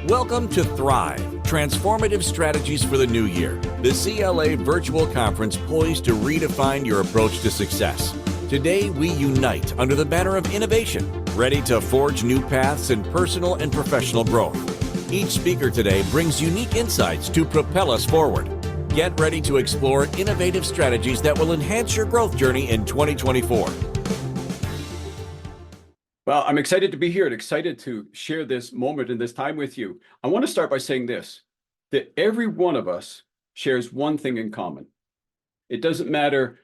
Welcome to Thrive, Transformative Strategies for the New Year, the CLA virtual conference poised to redefine your approach to success. Today, we unite under the banner of innovation, ready to forge new paths in personal and professional growth. Each speaker today brings unique insights to propel us forward. Get ready to explore innovative strategies that will enhance your growth journey in 2024. Well, I'm excited to be here and excited to share this moment and this time with you. I want to start by saying this, that every one of us shares one thing in common. It doesn't matter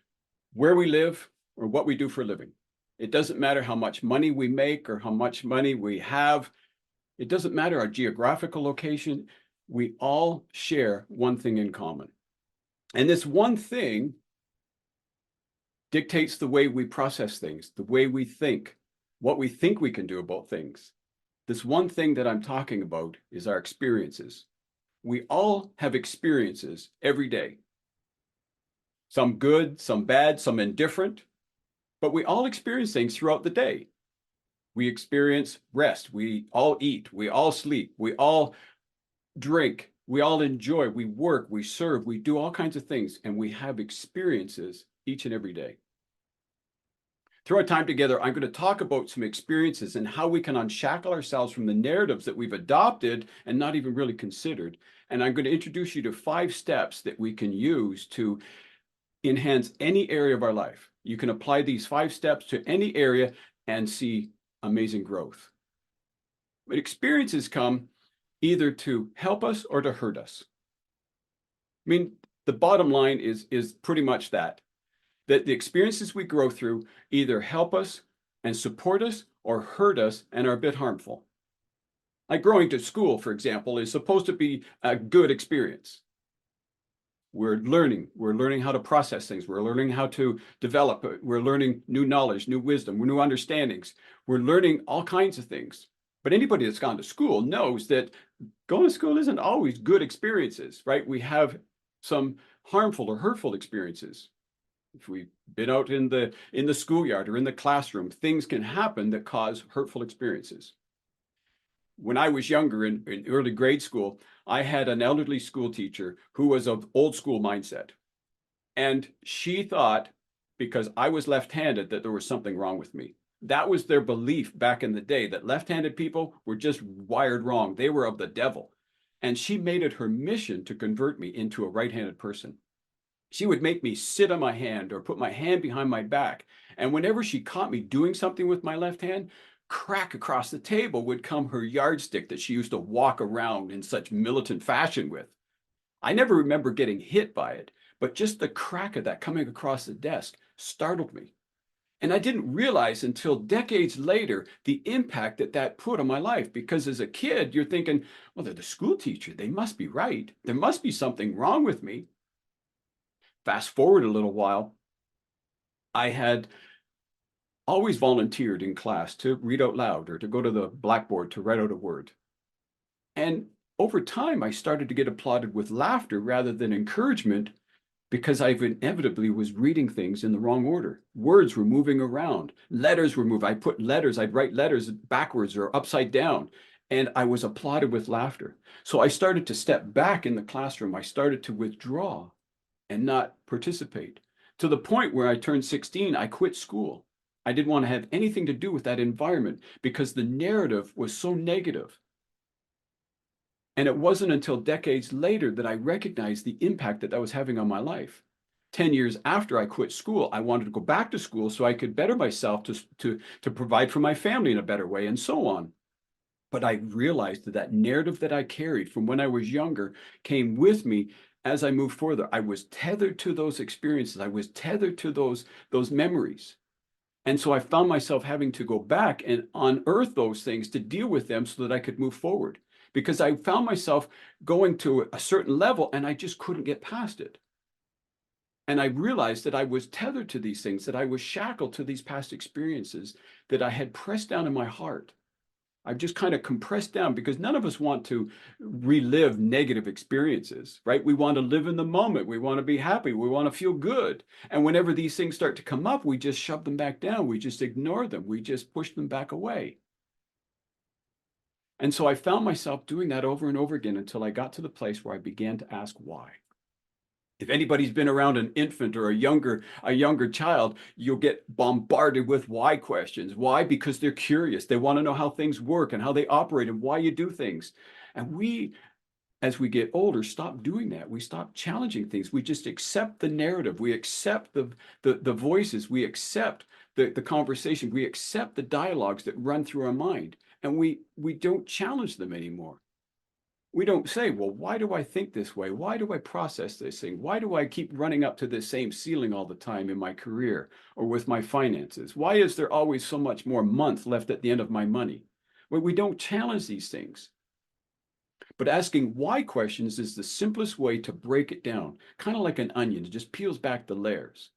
where we live or what we do for a living. It doesn't matter how much money we make or how much money we have. It doesn't matter our geographical location. We all share one thing in common. And this one thing dictates the way we process things, the way we think, what we think we can do about things. This one thing that I'm talking about is our experiences. We all have experiences every day. Some good, some bad, some indifferent, but we all experience things throughout the day. We experience rest, we all eat, we all sleep, we all drink, we all enjoy, we work, we serve, we do all kinds of things, and we have experiences each and every day. Through our time together, I'm going to talk about some experiences and how we can unshackle ourselves from the narratives that we've adopted and not even really considered. And I'm going to introduce you to 5 steps that we can use to enhance any area of our life. You can apply these 5 steps to any area and see amazing growth. But experiences come either to help us or to hurt us. I mean, the bottom line is pretty much that the experiences we grow through either help us and support us or hurt us and are a bit harmful. Like growing to school, for example, is supposed to be a good experience. We're learning how to process things. We're learning how to develop. We're learning new knowledge, new wisdom, new understandings. We're learning all kinds of things. But anybody that's gone to school knows that going to school isn't always good experiences, right? We have some harmful or hurtful experiences. If we've been out in the schoolyard or in the classroom, things can happen that cause hurtful experiences. When I was younger in early grade school, I had an elderly school teacher who was of old school mindset. And she thought, because I was left-handed, that there was something wrong with me. That was their belief back in the day, that left-handed people were just wired wrong. They were of the devil. And she made it her mission to convert me into a right-handed person. She would make me sit on my hand or put my hand behind my back. And whenever she caught me doing something with my left hand, crack across the table would come her yardstick that she used to walk around in such militant fashion with. I never remember getting hit by it, but just the crack of that coming across the desk startled me. And I didn't realize until decades later the impact that put on my life, because as a kid, you're thinking, well, they're the school teacher. They must be right. There must be something wrong with me. Fast forward a little while, I had always volunteered in class to read out loud or to go to the blackboard to write out a word. And over time, I started to get applauded with laughter rather than encouragement, because I inevitably was reading things in the wrong order. Words were moving around. Letters were moving. I'd write letters backwards or upside down, and I was applauded with laughter. So I started to step back in the classroom. I started to withdraw and not participate, to the point where I turned 16, I quit school. I didn't want to have anything to do with that environment because the narrative was so negative. And it wasn't until decades later that I recognized the impact that was having on my life. 10 years after I quit school, I wanted to go back to school so I could better myself to provide for my family in a better way and so on. But I realized that narrative that I carried from when I was younger came with me as I moved further. I was tethered to those experiences. I was tethered to those memories. And so I found myself having to go back and unearth those things to deal with them so that I could move forward. Because I found myself going to a certain level and I just couldn't get past it. And I realized that I was tethered to these things, that I was shackled to these past experiences that I had pressed down in my heart. I've just kind of compressed down, because none of us want to relive negative experiences, right? We want to live in the moment. We want to be happy. We want to feel good. And whenever these things start to come up, we just shove them back down. We just ignore them. We just push them back away. And so I found myself doing that over and over again until I got to the place where I began to ask why. If anybody's been around an infant or a younger child, you'll get bombarded with why questions. Why? Because they're curious. They want to know how things work and how they operate and why you do things. And we, as we get older, stop doing that. We stop challenging things. We just accept the narrative. We accept the voices. We accept the conversation. We accept the dialogues that run through our mind. And we don't challenge them anymore. We don't say, well, why do I think this way? Why do I process this thing? Why do I keep running up to this same ceiling all the time in my career or with my finances? Why is there always so much more month left at the end of my money? Well, we don't challenge these things. But asking why questions is the simplest way to break it down, kind of like an onion. It just peels back the layers.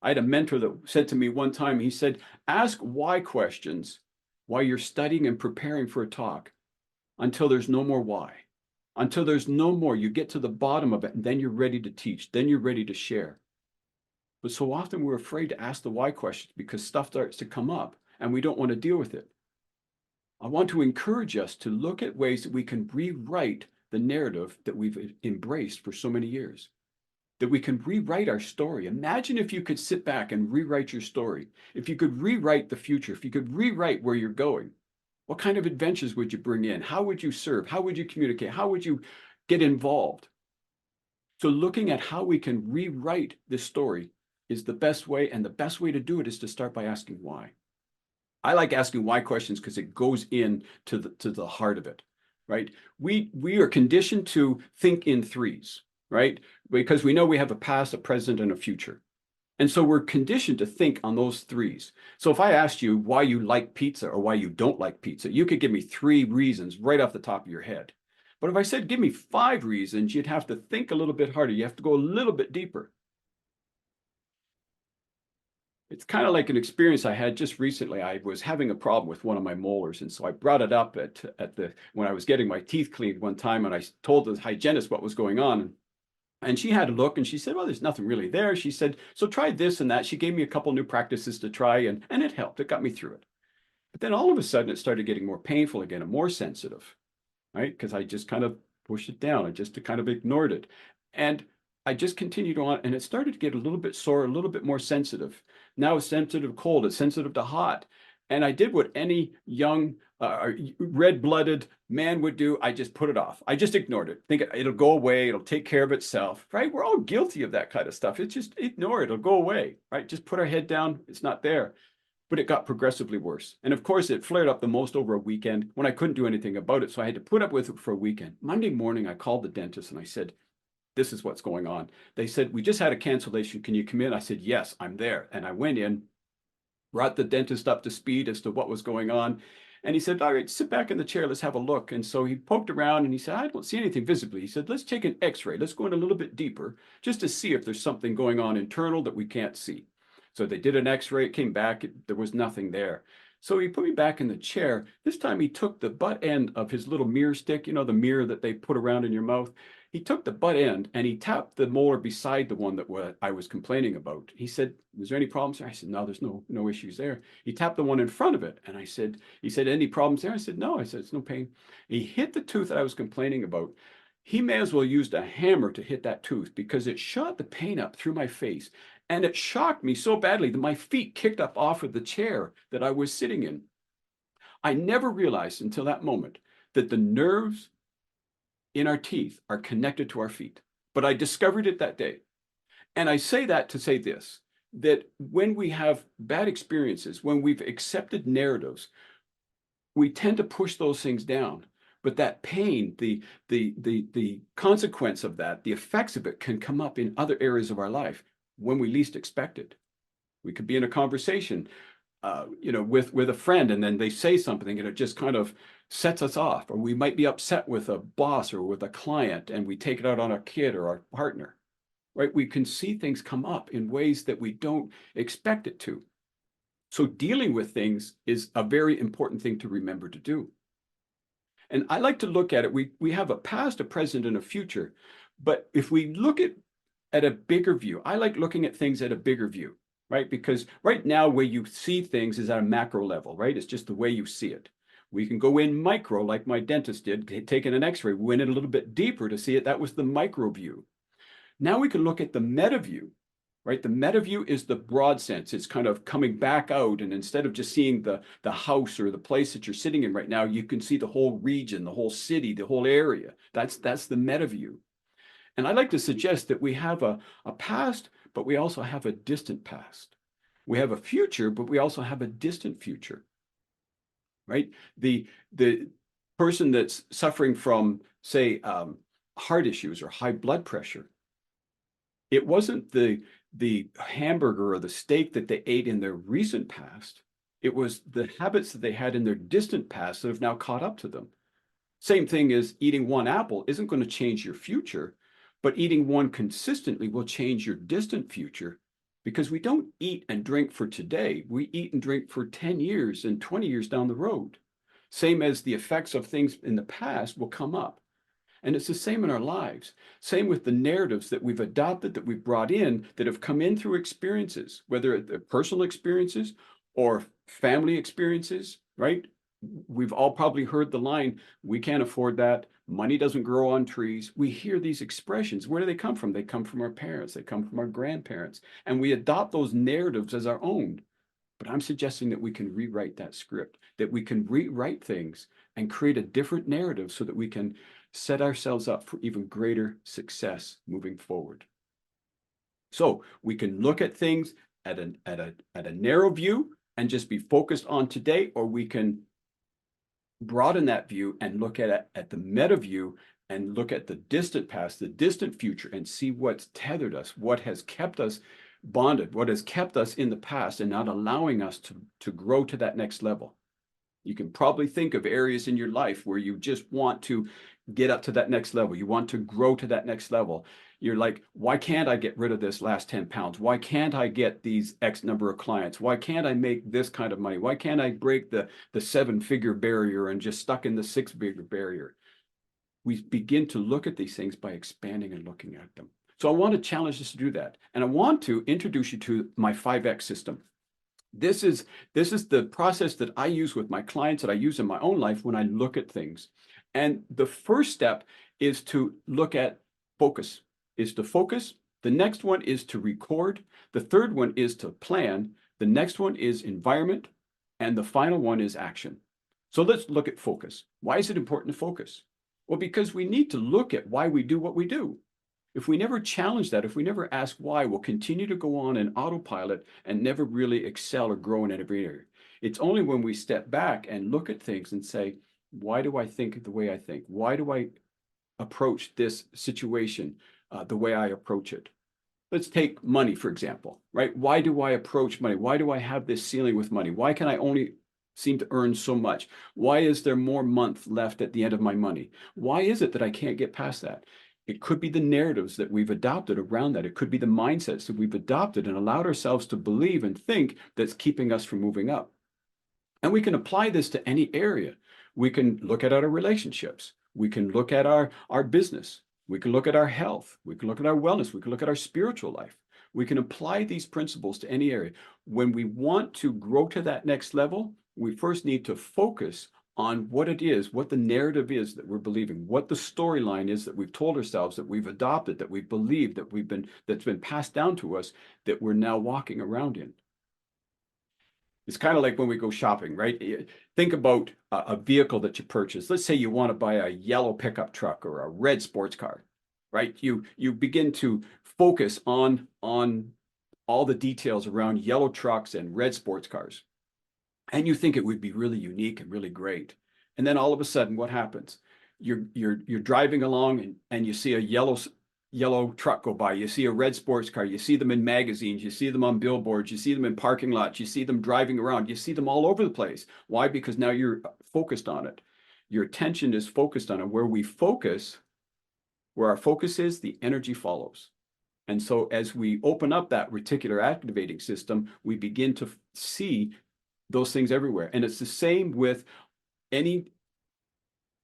I had a mentor that said to me one time, he said, ask why questions while you're studying and preparing for a talk until there's no more why. Until there's no more, you get to the bottom of it, and then you're ready to teach, then you're ready to share. But so often we're afraid to ask the why questions because stuff starts to come up and we don't want to deal with it. I want to encourage us to look at ways that we can rewrite the narrative that we've embraced for so many years, that we can rewrite our story. Imagine if you could sit back and rewrite your story, if you could rewrite the future, if you could rewrite where you're going. What kind of adventures would you bring in? How would you serve? How would you communicate? How would you get involved? So looking at how we can rewrite this story is the best way, and the best way to do it is to start by asking why. I like asking why questions because it goes in to the heart of it, right? We are conditioned to think in threes, right? Because we know we have a past, a present, and a future. And so we're conditioned to think on those threes. So if I asked you why you like pizza or why you don't like pizza, you could give me 3 reasons right off the top of your head. But if I said, give me 5 reasons, you'd have to think a little bit harder. You have to go a little bit deeper. It's kind of like an experience I had just recently. I was having a problem with one of my molars. And so I brought it up when I was getting my teeth cleaned one time, and I told the hygienist what was going on. And she had a look and she said, well, there's nothing really there. She said, so try this and that. She gave me a couple new practices to try, and it helped. It got me through it. But then all of a sudden it started getting more painful again and more sensitive, right? Because I just kind of pushed it down. I just kind of ignored it. And I just continued on, and it started to get a little bit sore, a little bit more sensitive. Now it's sensitive to cold, it's sensitive to hot. And I did what any young red-blooded man would do. I just put it off. I just ignored it. Think it'll go away. It'll take care of itself, right? We're all guilty of that kind of stuff. It's just ignore it. It'll go away, right? Just put our head down. It's not there. But it got progressively worse. And of course, it flared up the most over a weekend when I couldn't do anything about it. So I had to put up with it for a weekend. Monday morning, I called the dentist and I said, this is what's going on. They said, we just had a cancellation. Can you come in? I said, yes, I'm there. And I went in, brought the dentist up to speed as to what was going on. And he said, all right, sit back in the chair. Let's have a look. And so he poked around and he said, I don't see anything visibly. He said, let's take an x-ray. Let's go in a little bit deeper just to see if there's something going on internal that we can't see. So they did an x-ray. It came back. There was nothing there. So he put me back in the chair. This time he took the butt end of his little mirror stick, you know, the mirror that they put around in your mouth. He took the butt end and he tapped the molar beside the one that I was complaining about. He said, is there any problems there? I said, no, there's no issues there. He tapped the one in front of it. And he said, any problems there? I said, no. I said, it's no pain. He hit the tooth that I was complaining about. He may as well used a hammer to hit that tooth because it shot the pain up through my face. And it shocked me so badly that my feet kicked up off of the chair that I was sitting in. I never realized until that moment that the nerves in our teeth are connected to our feet. But I discovered it that day. And I say that to say this, that when we have bad experiences, when we've accepted narratives, we tend to push those things down. But that pain, the consequence of that, the effects of it can come up in other areas of our life when we least expect it. We could be in a conversation, with a friend, and then they say something and it just kind of sets us off. Or we might be upset with a boss or with a client and we take it out on our kid or our partner, right? We can see things come up in ways that we don't expect it to. So dealing with things is a very important thing to remember to do. And I like to look at it, we have a past, a present, and a future. But if we look at a bigger view, I like looking at things at a bigger view, right? Because right now, where you see things is at a macro level, right? It's just the way you see it. We can go in micro, like my dentist did, taking an x-ray. We went in a little bit deeper to see it. That was the micro view. Now we can look at the meta view, right? The meta view is the broad sense. It's kind of coming back out, and instead of just seeing the house or the place that you're sitting in right now, you can see the whole region, the whole city, the whole area. That's the meta view. And I like to suggest that we have a past, but we also have a distant past. We have a future, but we also have a distant future, right? The person that's suffering from, say, heart issues or high blood pressure, it wasn't the hamburger or the steak that they ate in their recent past. It was the habits that they had in their distant past that have now caught up to them. Same thing as eating one apple isn't going to change your future, but eating one consistently will change your distant future, because we don't eat and drink for today. We eat and drink for 10 years and 20 years down the road. Same as the effects of things in the past will come up. And it's the same in our lives. Same with the narratives that we've adopted, that we've brought in, that have come in through experiences, whether they're personal experiences or family experiences, right? We've all probably heard the line, we can't afford that, money doesn't grow on trees. We hear these expressions. Where do they come from? They come from our parents, they come from our grandparents, and we adopt those narratives as our own. But I'm suggesting that we can rewrite that script, that we can rewrite things and create a different narrative so that we can set ourselves up for even greater success moving forward. So we can look at things at a narrow view and just be focused on today, or we can broaden that view and look at it at the meta view and look at the distant past, the distant future, and see what's tethered us, what has kept us bonded, what has kept us in the past and not allowing us to grow to that next level. You can probably think of areas in your life where you just want to get up to that next level. You want to grow to that next level. You're like, why can't I get rid of this last 10 pounds? Why can't I get these X number of clients? Why can't I make this kind of money? Why can't I break the 7-figure barrier and just stuck in the 6-figure barrier? We begin to look at these things by expanding and looking at them. So I want to challenge us to do that. And I want to introduce you to my 5X system. This is the process that I use with my clients, that I use in my own life when I look at things. And the first step is to look at focus, The next one is to record. The third one is to plan. The next one is environment. And the final one is action. So let's look at focus. Why is it important to focus? Well, because we need to look at why we do what we do. If we never challenge that, if we never ask why, we'll continue to go on in autopilot and never really excel or grow in every area. It's only when we step back and look at things and say, why do I think the way I think? Why do I approach this situation the way I approach it? Let's take money, for example, right? Why do I approach money? Why do I have this ceiling with money? Why can I only seem to earn so much? Why is there more month left at the end of my money? Why is it that I can't get past that? It could be the narratives that we've adopted around that. It could be the mindsets that we've adopted and allowed ourselves to believe and think that's keeping us from moving up. And we can apply this to any area. We can look at our relationships. We can look at our business. We can look at our health. We can look at our wellness. We can look at our spiritual life. We can apply these principles to any area. When we want to grow to that next level, we first need to focus on what it is, what the narrative is that we're believing, what the storyline is that we've told ourselves, that we've adopted, that we've believed, that's been passed down to us, that we're now walking around in. It's kind of like when we go shopping, right? Think about a vehicle that you purchase. Let's say you want to buy a yellow pickup truck or a red sports car, right? You begin to focus on all the details around yellow trucks and red sports cars. And you think it would be really unique and really great. And then all of a sudden, what happens? You're driving along and you see a yellow truck go by. You see a red sports car. You see them in magazines. You see them on billboards. You see them in parking lots. You see them driving around. You see them all over the place. Why? Because now you're focused on it. Your attention is focused on it. Where our focus is, the energy follows. And so as we open up that reticular activating system, we begin to see those things everywhere. And it's the same with anything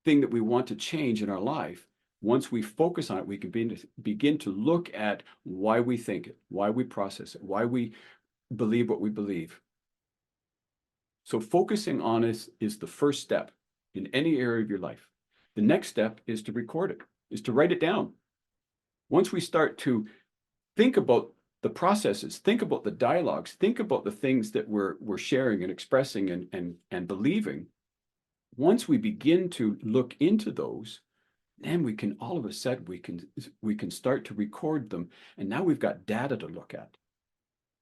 that we want to change in our life. Once we focus on it, we can begin to look at why we think it, why we process it, why we believe what we believe. So focusing on it is the first step. in any area of your life. The next step is to record it, is to write it down. Once we start to think about the processes, think about the dialogues, think about the things that we're sharing and expressing and believing, once we begin to look into those, then we can all of a sudden we can start to record them, and now we've got data to look at.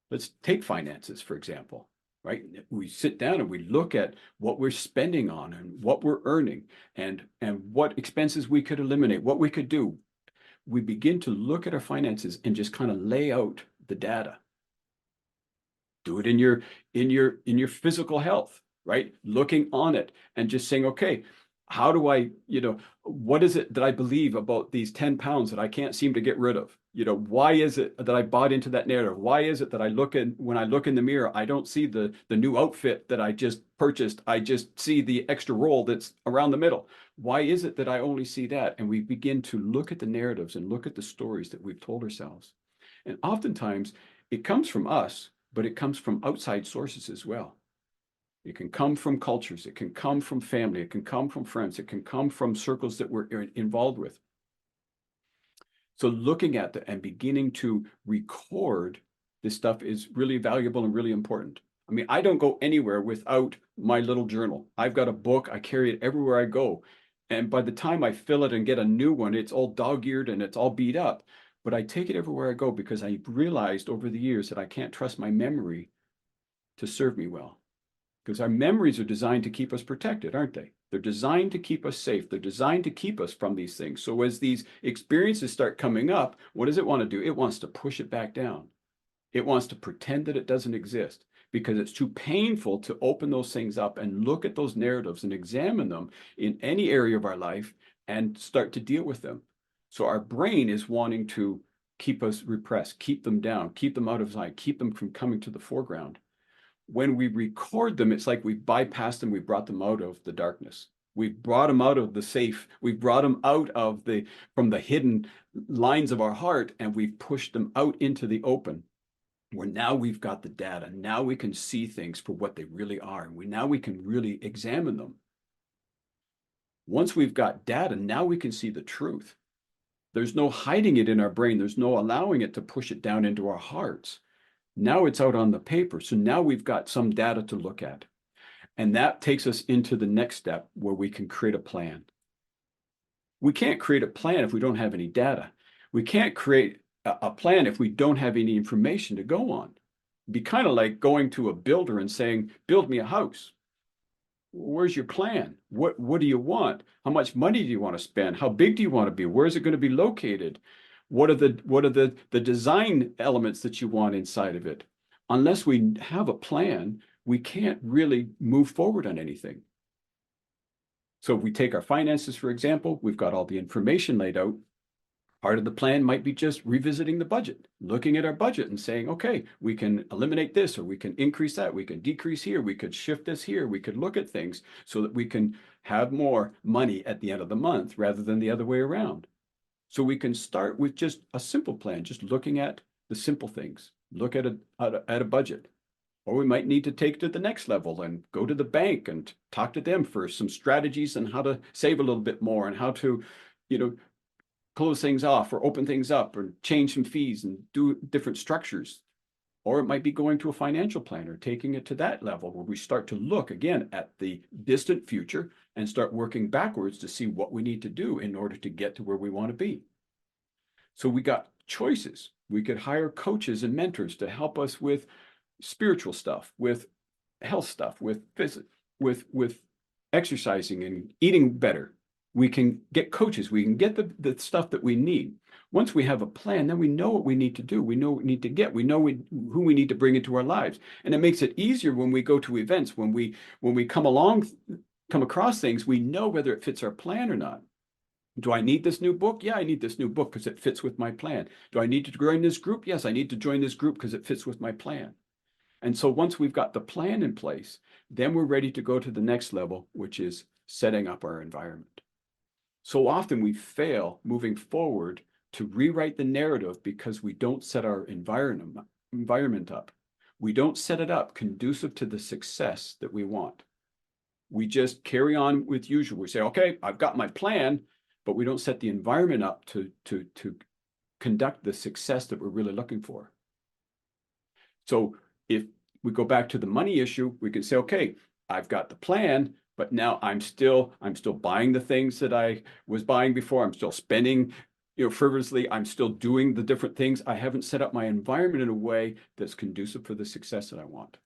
Let's take finances, for example, right? We sit down and we look at what we're spending on and what we're earning and what expenses we could eliminate, what we could do. We begin to look at our finances and just kind of lay out the data. Do it in your physical health, right? Looking on it and just saying, okay, how do I, what is it that I believe about these 10 pounds that I can't seem to get rid of? Why is it that I bought into that narrative? Why is it that when I look in the mirror, I don't see the new outfit that I just purchased? I just see the extra roll that's around the middle. Why is it that I only see that? And we begin to look at the narratives and look at the stories that we've told ourselves. And oftentimes it comes from us, but it comes from outside sources as well. It can come from cultures, it can come from family, it can come from friends, it can come from circles that we're involved with. So looking at that and beginning to record this stuff is really valuable and really important. I mean, I don't go anywhere without my little journal. I've got a book, I carry it everywhere I go. And by the time I fill it and get a new one, it's all dog-eared and it's all beat up. But I take it everywhere I go because I realized over the years that I can't trust my memory to serve me well. Because our memories are designed to keep us protected, aren't they? They're designed to keep us safe. They're designed to keep us from these things. So as these experiences start coming up, what does it want to do? It wants to push it back down. It wants to pretend that it doesn't exist because it's too painful to open those things up and look at those narratives and examine them in any area of our life and start to deal with them. So our brain is wanting to keep us repressed, keep them down, keep them out of sight, keep them from coming to the foreground. When we record them, it's like we bypassed them, we brought them out of the darkness. We've brought them out of the safe. We've brought them out of from the hidden lines of our heart, and we've pushed them out into the open, where now we've got the data. Now we can see things for what they really are. And now we can really examine them. Once we've got data, now we can see the truth. There's no hiding it in our brain. There's no allowing it to push it down into our hearts. Now it's out on the paper. So now we've got some data to look at. And that takes us into the next step where we can create a plan. We can't create a plan if we don't have any data. We can't create a plan if we don't have any information to go on. It'd be kind of like going to a builder and saying, build me a house. Where's your plan? What do you want? How much money do you want to spend? How big do you want to be? Where is it going to be located? What are the design elements that you want inside of it? Unless we have a plan, we can't really move forward on anything. So if we take our finances, for example, we've got all the information laid out. Part of the plan might be just revisiting the budget, looking at our budget and saying, okay, we can eliminate this, or we can increase that, we can decrease here, we could shift this here, we could look at things so that we can have more money at the end of the month rather than the other way around. So we can start with just a simple plan, just looking at the simple things, look at a budget. Or we might need to take it to the next level and go to the bank and talk to them for some strategies on how to save a little bit more and how to, close things off or open things up or change some fees and do different structures. Or it might be going to a financial planner, taking it to that level where we start to look again at the distant future and start working backwards to see what we need to do in order to get to where we want to be. So we got choices. We could hire coaches and mentors to help us with spiritual stuff, with health stuff, with physics, with exercising and eating better. We can get coaches. We can get the stuff that we need. Once we have a plan, then we know what we need to do. We know what we need to get. We know who we need to bring into our lives. And it makes it easier when we go to events, when we come across things, we know whether it fits our plan or not. Do I need this new book? Yeah, I need this new book because it fits with my plan. Do I need to join this group? Yes, I need to join this group because it fits with my plan. And so once we've got the plan in place, then we're ready to go to the next level, which is setting up our environment. So often we fail moving forward to rewrite the narrative because we don't set our environment up. We don't set it up conducive to the success that we want. We just carry on with usual. We say, okay, I've got my plan, but we don't set the environment up to conduct the success that we're really looking for. So if we go back to the money issue, we can say, okay, I've got the plan, but now I'm still buying the things that I was buying before. I'm still spending, frivolously. I'm still doing the different things. I haven't set up my environment in a way that's conducive for the success that I want.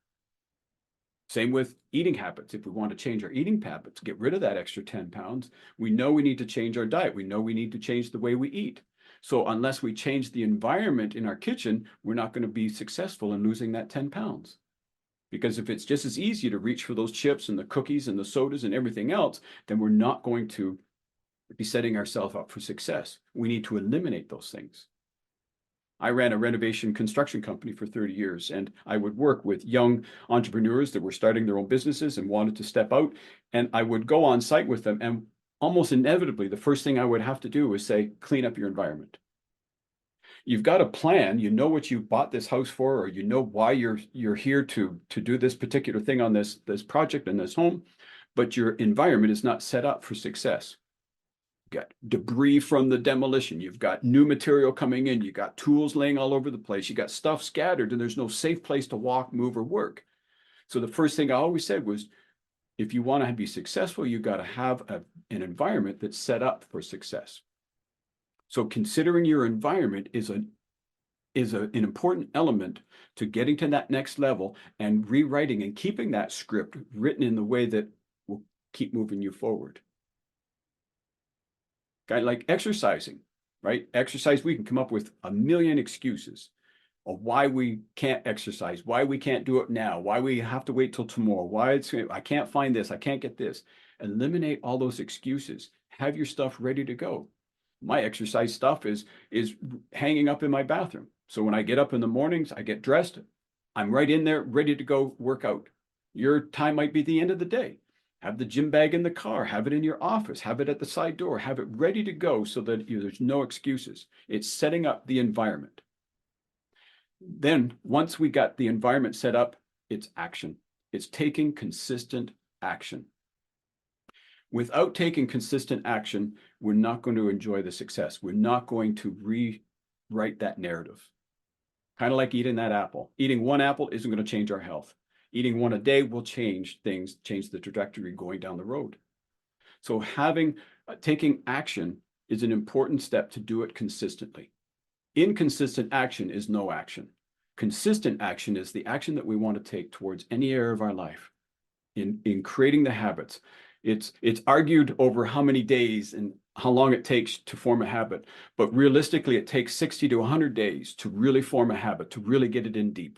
Same with eating habits. If we want to change our eating habits, get rid of that extra 10 pounds, we know we need to change our diet. We know we need to change the way we eat. So unless we change the environment in our kitchen, we're not going to be successful in losing that 10 pounds. Because if it's just as easy to reach for those chips and the cookies and the sodas and everything else, then we're not going to be setting ourselves up for success. We need to eliminate those things. I ran a renovation construction company for 30 years, and I would work with young entrepreneurs that were starting their own businesses and wanted to step out. And I would go on site with them, and almost inevitably, the first thing I would have to do was say, clean up your environment. You've got a plan, you know what you bought this house for, or you know why you're here to do this particular thing on this project in this home, but your environment is not set up for success. You've got debris from the demolition, you've got new material coming in, you've got tools laying all over the place, you got stuff scattered, and there's no safe place to walk, move, or work. So the first thing I always said was, if you want to be successful, you've got to have an environment that's set up for success. So considering your environment is an important element to getting to that next level and rewriting and keeping that script written in the way that will keep moving you forward. Kind of like exercising, right? Exercise, we can come up with a million excuses of why we can't exercise, why we can't do it now, why we have to wait till tomorrow, I can't find this, I can't get this. Eliminate all those excuses. Have your stuff ready to go. My exercise stuff is hanging up in my bathroom. So when I get up in the mornings, I get dressed, I'm right in there, ready to go work out. Your time might be the end of the day. Have the gym bag in the car, have it in your office, have it at the side door, have it ready to go so that there's no excuses. It's setting up the environment. Then once we got the environment set up, it's action. It's taking consistent action. Without taking consistent action, we're not going to enjoy the success. We're not going to rewrite that narrative. Kind of like eating that apple. Eating one apple isn't going to change our health. Eating one a day will change things, change the trajectory going down the road. So taking action is an important step to do it consistently. Inconsistent action is no action. Consistent action is the action that we want to take towards any area of our life in creating the habits. It's argued over how many days and how long it takes to form a habit, but realistically, it takes 60 to 100 days to really form a habit, to really get it in deep.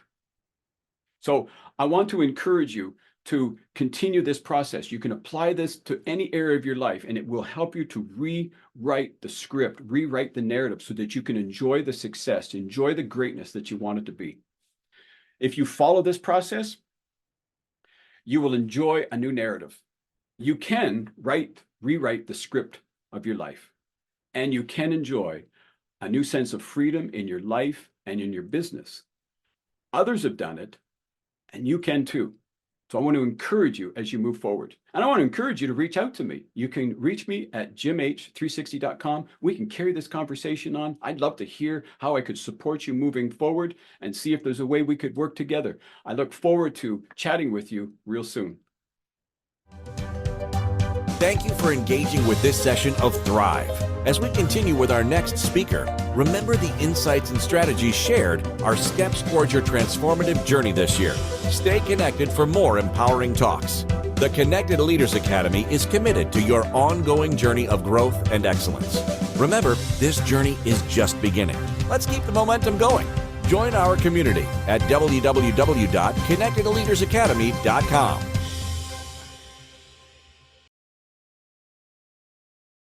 So I want to encourage you to continue this process. You can apply this to any area of your life, and it will help you to rewrite the script, rewrite the narrative so that you can enjoy the success, enjoy the greatness that you want it to be. If you follow this process, you will enjoy a new narrative. You can rewrite the script of your life, and you can enjoy a new sense of freedom in your life and in your business. Others have done it, and you can too. So I want to encourage you as you move forward. And I want to encourage you to reach out to me. You can reach me at jimh360.com. We can carry this conversation on. I'd love to hear how I could support you moving forward and see if there's a way we could work together. I look forward to chatting with you real soon. Thank you for engaging with this session of Thrive. As we continue with our next speaker, remember the insights and strategies shared are steps towards your transformative journey this year. Stay connected for more empowering talks. The Connected Leaders Academy is committed to your ongoing journey of growth and excellence. Remember, this journey is just beginning. Let's keep the momentum going. Join our community at www.connectedleadersacademy.com.